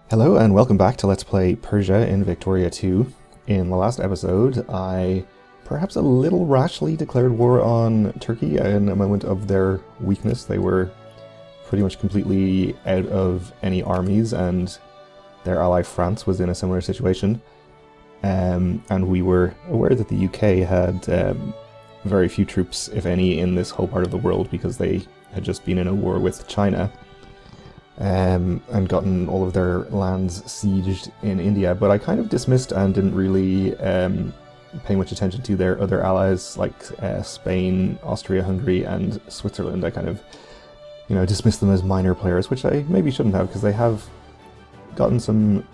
Hello and welcome back to Let's Play Persia in Victoria 2. In the last episode, I perhaps a little rashly declared war on Turkey in a moment of their weakness. They were pretty much completely out of any armies, and their ally France was in a similar situation. And we were aware that the UK had very few troops, if any, in this whole part of the world because they had just been in a war with China. And gotten all of their lands sieged in India, but I kind of dismissed and didn't really pay much attention to their other allies like Spain, Austria, Hungary, and Switzerland. I kind of, dismissed them as minor players, which I maybe shouldn't have, because they have gotten some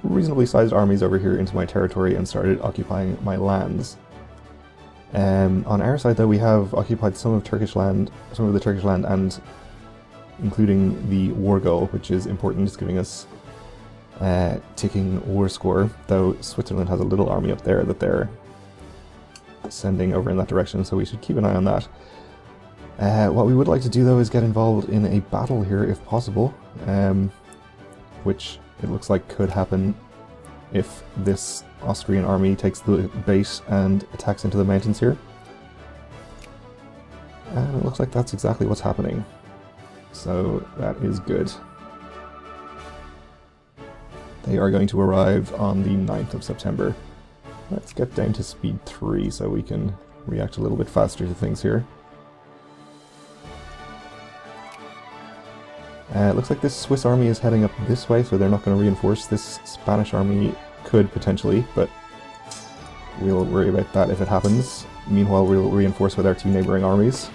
reasonably sized armies over here into my territory and started occupying my lands. On our side, though, we have occupied some of the Turkish land, and including the war goal, which is important. It's giving us ticking war score, though Switzerland has a little army up there that they're sending over in that direction, so we should keep an eye on that. What we would like to do, though, is get involved in a battle here, if possible, which it looks like could happen if this Austrian army takes the bait and attacks into the mountains here. And it looks like that's exactly what's happening. So that is good. They are going to arrive on the 9th of September. Let's get down to speed 3 so we can react a little bit faster to things here. It looks like this Swiss army is heading up this way, so they're not going to reinforce. This Spanish army could potentially, but we'll worry about that if it happens. Meanwhile, we'll reinforce with our two neighboring armies.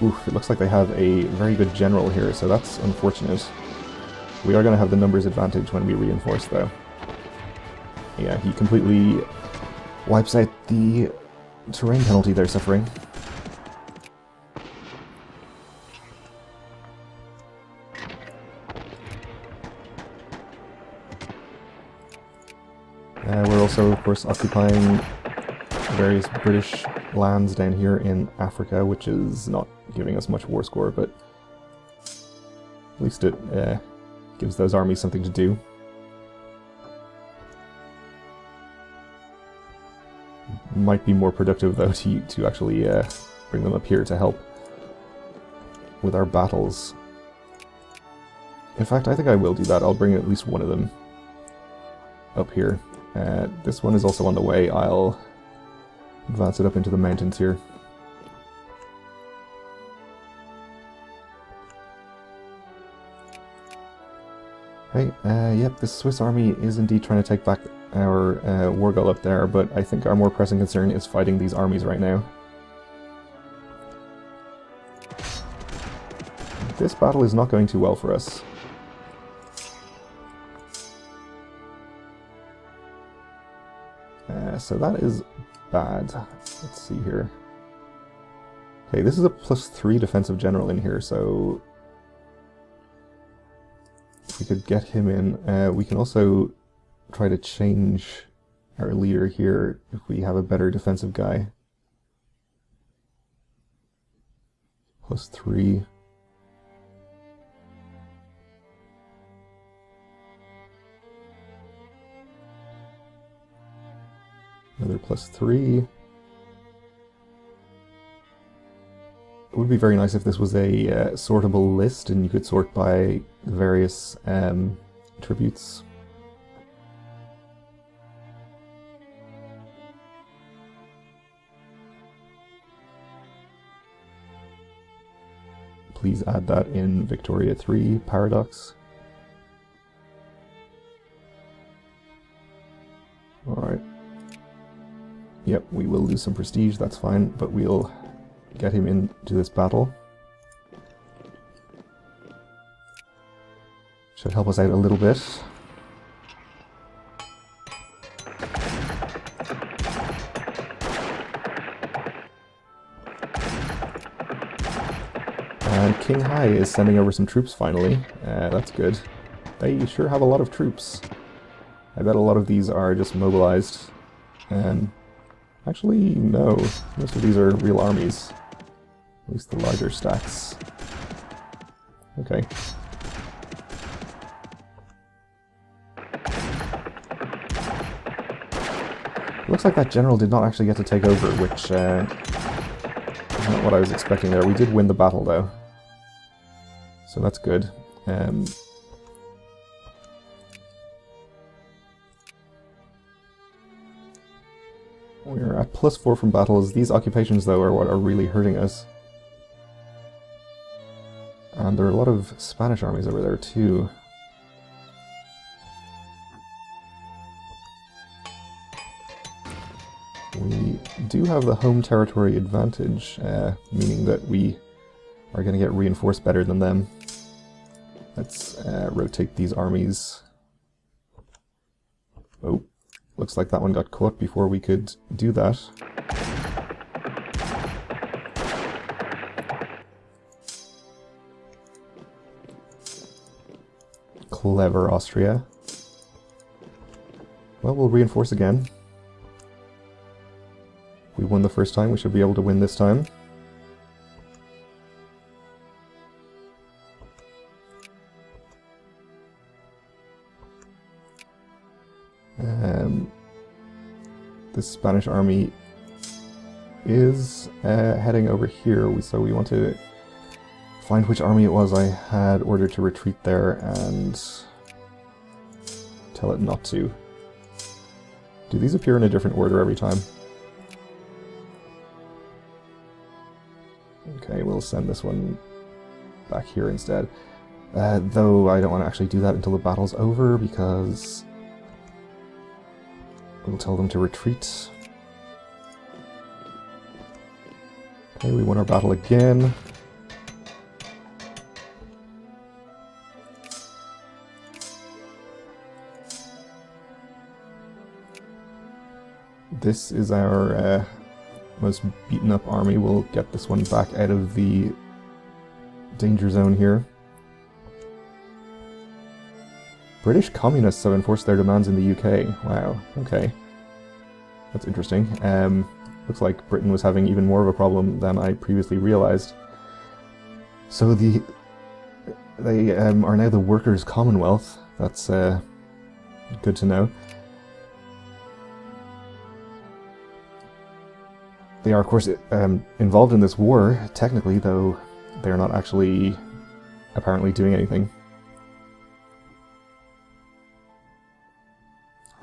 Oof, it looks like they have a very good general here, so that's unfortunate. We are going to have the numbers advantage when we reinforce, though. Yeah, he completely wipes out the terrain penalty they're suffering. We're also, of course, occupying various British lands down here in Africa, which is not giving us much war score, but at least it gives those armies something to do. Might be more productive, though, to actually bring them up here to help with our battles. In fact, I think I will do that. I'll bring at least one of them up here. This one is also on the way. I'll advance it up into the mountains here. Hey, yep, the Swiss army is indeed trying to take back our war goal up there, but I think our more pressing concern is fighting these armies right now. This battle is not going too well for us. So that is bad. Let's see here. Okay, this is a +3 defensive general in here, so if we could get him in. We can also try to change our leader here if we have a better defensive guy. +3. Another +3. It would be very nice if this was a sortable list and you could sort by various tributes. Please add that in Victoria 3 Paradox. Alright. Yep, we will lose some prestige, that's fine, but we'll get him into this battle. Should help us out a little bit. And King Hai is sending over some troops finally. That's good. They sure have a lot of troops. I bet a lot of these are just mobilized. Actually, no. Most of these are real armies. At least the larger stacks. Okay. Looks like that general did not actually get to take over, which is not what I was expecting there. We did win the battle, though. So that's good. We're at +4 from battles. These occupations, though, are what are really hurting us. And there are a lot of Spanish armies over there, too. We do have the home territory advantage, meaning that we are going to get reinforced better than them. Let's rotate these armies. Oh, looks like that one got caught before we could do that. Clever Austria. Well, we'll reinforce again. We won the first time, we should be able to win this time. This Spanish army is heading over here, so we want to find which army it was I had ordered to retreat there and tell it not to. Do these appear in a different order every time? Okay, we'll send this one back here instead. Though I don't want to actually do that until the battle's over, because we'll tell them to retreat. Okay, we won our battle again. This is our most beaten up army. We'll get this one back out of the danger zone here. British communists have enforced their demands in the UK. Wow, okay. That's interesting. Looks like Britain was having even more of a problem than I previously realized. So they are now the Workers' Commonwealth. That's good to know. They are, of course, involved in this war, technically, though they are not actually apparently doing anything.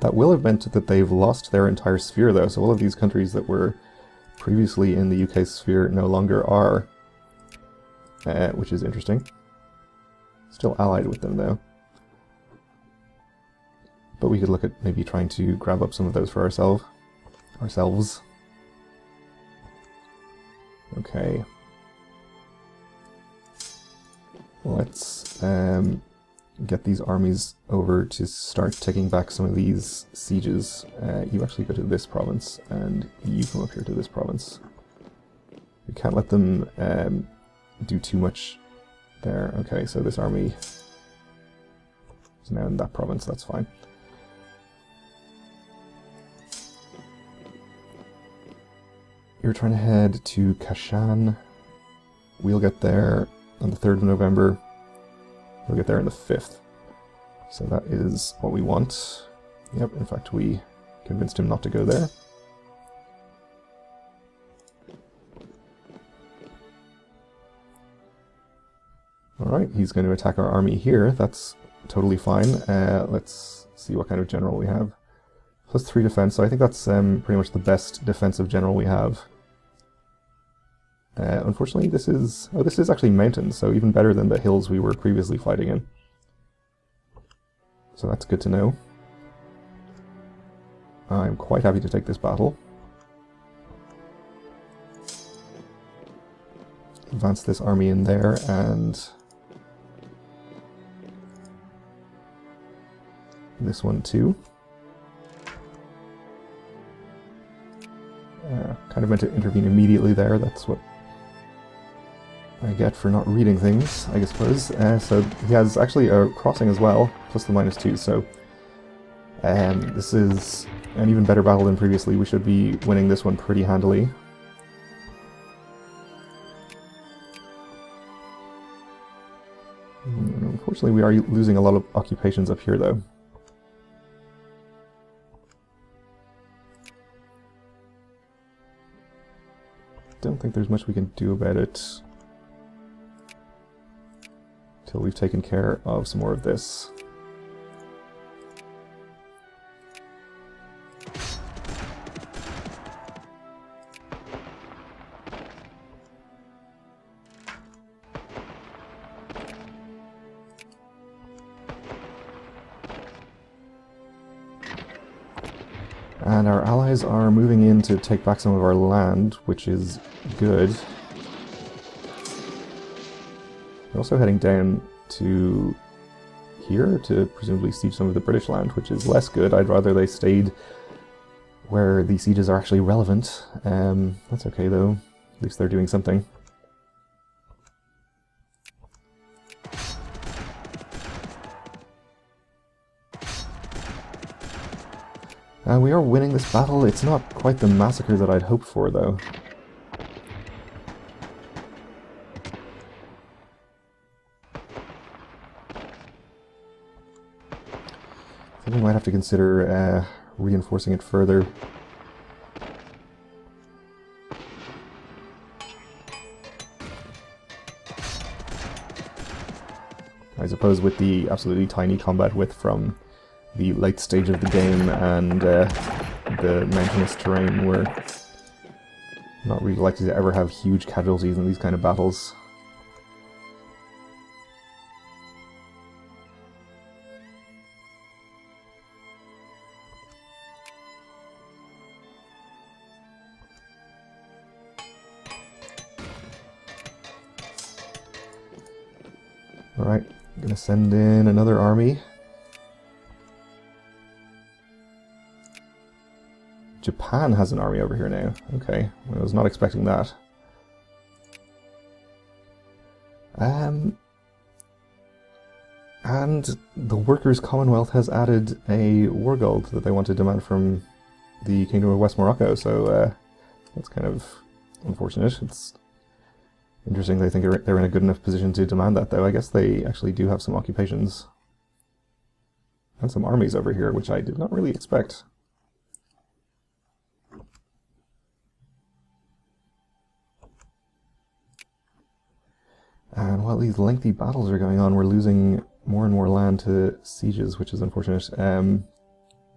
That will have meant that they've lost their entire sphere, though, so all of these countries that were previously in the UK sphere no longer are, which is interesting. Still allied with them, though. But we could look at maybe trying to grab up some of those for ourselves. Okay. Let's get these armies over to start taking back some of these sieges. You actually go to this province, and you come up here to this province. We can't let them do too much there. Okay, so this army is now in that province, that's fine. You're trying to head to Kashan. We'll get there on the 3rd of November. We'll get there on the 5th. So that is what we want. Yep, in fact we convinced him not to go there. Alright, he's going to attack our army here. That's totally fine. Let's see what kind of general we have. +3 defense, so I think that's pretty much the best defensive general we have. Unfortunately, this is actually mountains, so even better than the hills we were previously fighting in. So that's good to know. I'm quite happy to take this battle. Advance this army in there, and this one too. Kind of meant to intervene immediately there, that's what I get for not reading things, I suppose. So he has actually a crossing as well, plus the -2, so this is an even better battle than previously. We should be winning this one pretty handily. Unfortunately, we are losing a lot of occupations up here, though. don't think there's much we can do about it till we've taken care of some more of this. And our allies are moving in to take back some of our land, which is good. We're also heading down to here to presumably siege some of the British land, which is less good. I'd rather they stayed where the sieges are actually relevant. That's okay though, at least they're doing something. We are winning this battle. It's not quite the massacre that I'd hoped for, though. I think we might have to consider reinforcing it further. I suppose with the absolutely tiny combat width from the late stage of the game and the mountainous terrain, we're not really likely to ever have huge casualties in these kind of battles. Alright, I'm gonna send in another army. Japan has an army over here now. Okay, I was not expecting that. And the Workers' Commonwealth has added a war gold that they want to demand from the Kingdom of West Morocco, so that's kind of unfortunate. It's interesting they think they're in a good enough position to demand that, though. I guess they actually do have some occupations and some armies over here, which I did not really expect. And while these lengthy battles are going on, we're losing more and more land to sieges, which is unfortunate.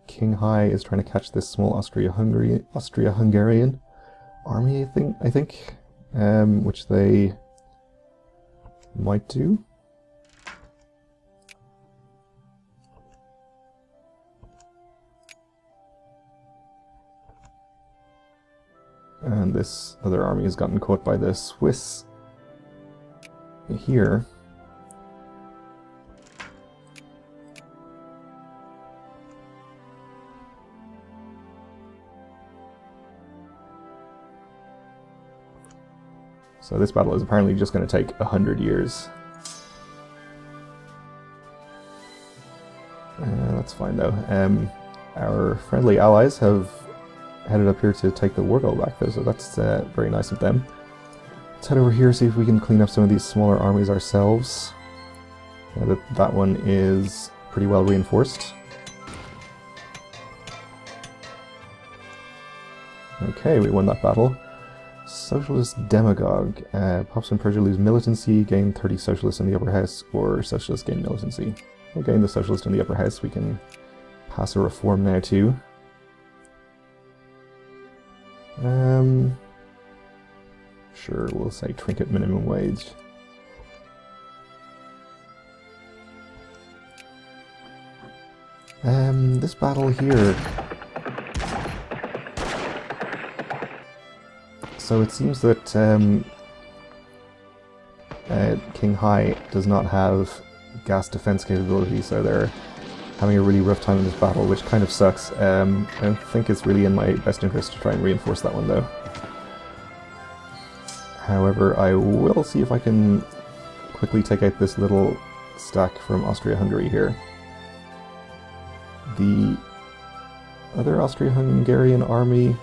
King Hai is trying to catch this small Austria-Hungarian army, I think, which they might do. And this other army has gotten caught by the Swiss here. So this battle is apparently just going to take 100 years. That's fine though. Our friendly allies have headed up here to take the war gold back though, so that's very nice of them. Let's head over here, see if we can clean up some of these smaller armies ourselves. That one is pretty well reinforced. Okay, we won that battle. Socialist Demagogue. Pops in Persia lose militancy, gain 30 socialists in the upper house, or socialists gain militancy. We'll gain the socialist in the upper house. We can pass a reform now too. Sure, we'll say trinket minimum wage. This battle here. So it seems that King Hai does not have gas defense capability, so they're having a really rough time in this battle, which kind of sucks. I don't think it's really in my best interest to try and reinforce that one though. However, I will see if I can quickly take out this little stack from Austria-Hungary here. The other Austria-Hungarian army,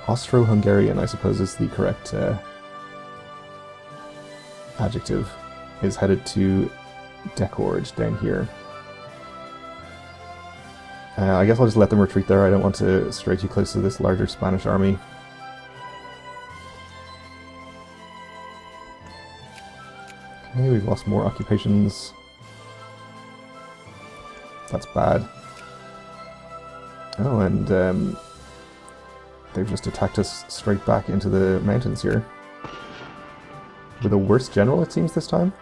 Austro-Hungarian I suppose is the correct adjective, is headed to Decord down here. I guess I'll just let them retreat there. I don't want to stray too close to this larger Spanish army. we've lost more occupations. That's bad. Oh, and they've just attacked us straight back into the mountains here. With a worse general, it seems, this time.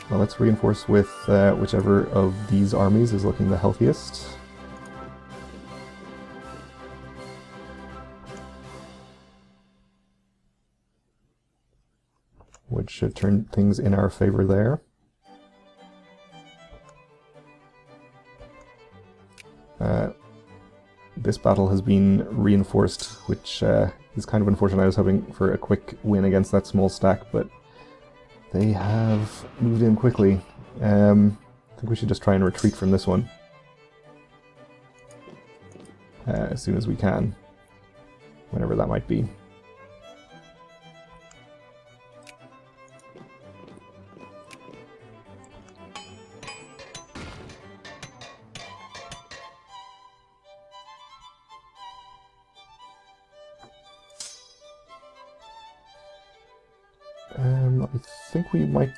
Well, let's reinforce with whichever of these armies is looking the healthiest. Which should turn things in our favor there. This battle has been reinforced, which is kind of unfortunate. I was hoping for a quick win against that small stack, but they have moved in quickly. I think we should just try and retreat from this one as soon as we can, whenever that might be. I think we might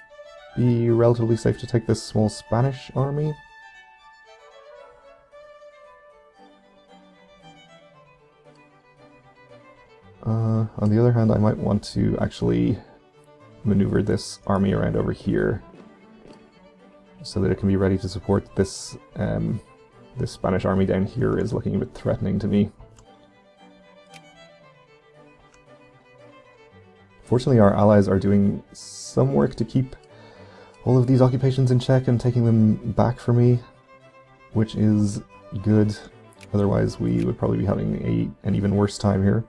be relatively safe to take this small Spanish army. On the other hand, I might want to actually maneuver this army around over here so that it can be ready to support this. This Spanish army down here is looking a bit threatening to me. Fortunately, our allies are doing some work to keep all of these occupations in check and taking them back for me, which is good. Otherwise, we would probably be having an even worse time here.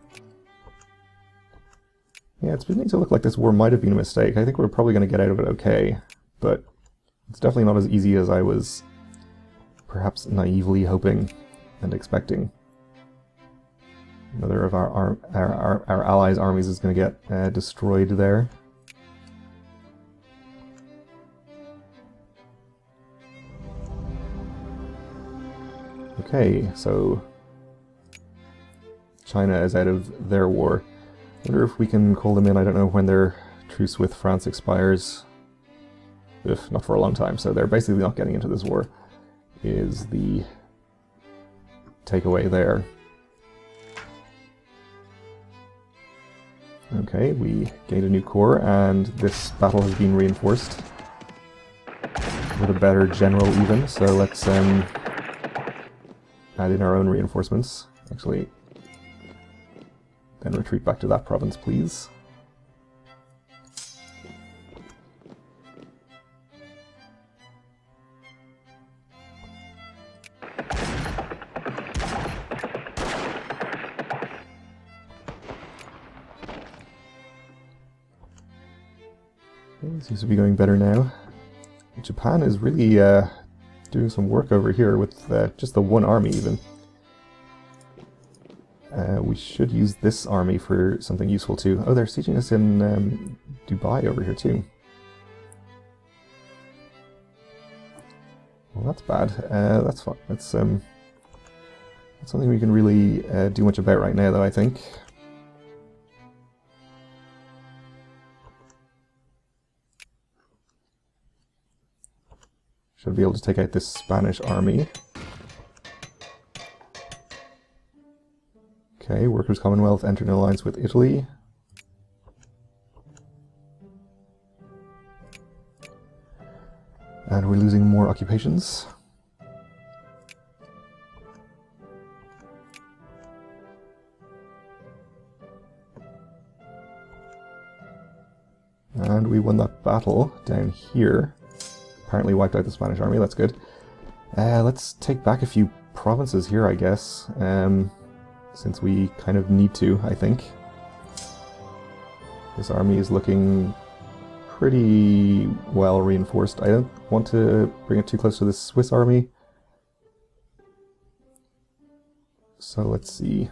Yeah, it's beginning to look like this war might have been a mistake. I think we're probably going to get out of it okay, but it's definitely not as easy as I was perhaps naively hoping and expecting. Another of our allies' armies is going to get destroyed there. Okay, so China is out of their war. I wonder if we can call them in. I don't know when their truce with France expires. Ugh, not for a long time, so they're basically not getting into this war, is the takeaway there. Okay, we gained a new corps, and this battle has been reinforced with a better general even, so let's add in our own reinforcements. Actually, then retreat back to that province, please. Seems to be going better now. Japan is really doing some work over here with just the one army even. We should use this army for something useful too. Oh, they're sieging us in Dubai over here too. Well, that's bad. That's fine. That's something we can really do much about right now, though, I think. Should be able to take out this Spanish army. Okay, Workers' Commonwealth entered an alliance with Italy. And we're losing more occupations. And we won that battle down here. Apparently wiped out the Spanish army, that's good. Let's take back a few provinces here, I guess, since we kind of need to, I think. This army is looking pretty well reinforced. I don't want to bring it too close to the Swiss army. So let's see.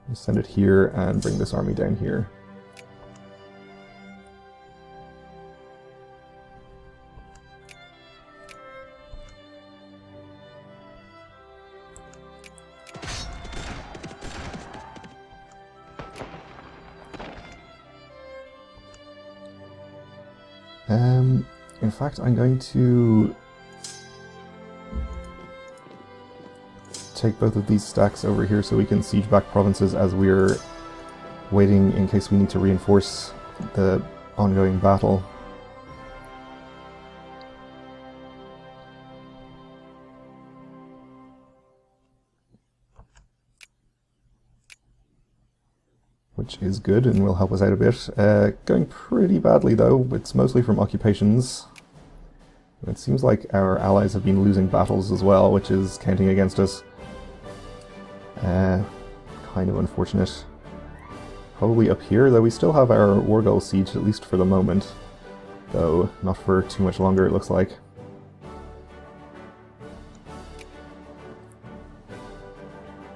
We'll send it here and bring this army down here. In fact, I'm going to take both of these stacks over here so we can siege back provinces as we're waiting in case we need to reinforce the ongoing battle. Which is good and will help us out a bit. Going pretty badly though, it's mostly from occupations. It seems like our allies have been losing battles as well, which is counting against us. Kind of unfortunate. Probably up here, though we still have our war goal siege, at least for the moment. Though, not for too much longer it looks like.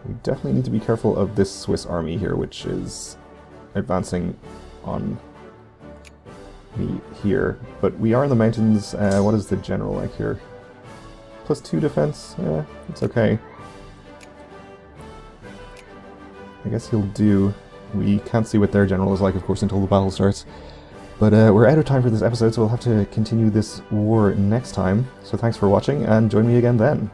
We definitely need to be careful of this Swiss army here, which is advancing on me here. But we are in the mountains. What is the general like here? +2 defense? Yeah, it's okay. I guess he'll do. We can't see what their general is like, of course, until the battle starts. But we're out of time for this episode, so we'll have to continue this war next time. So thanks for watching, and join me again then.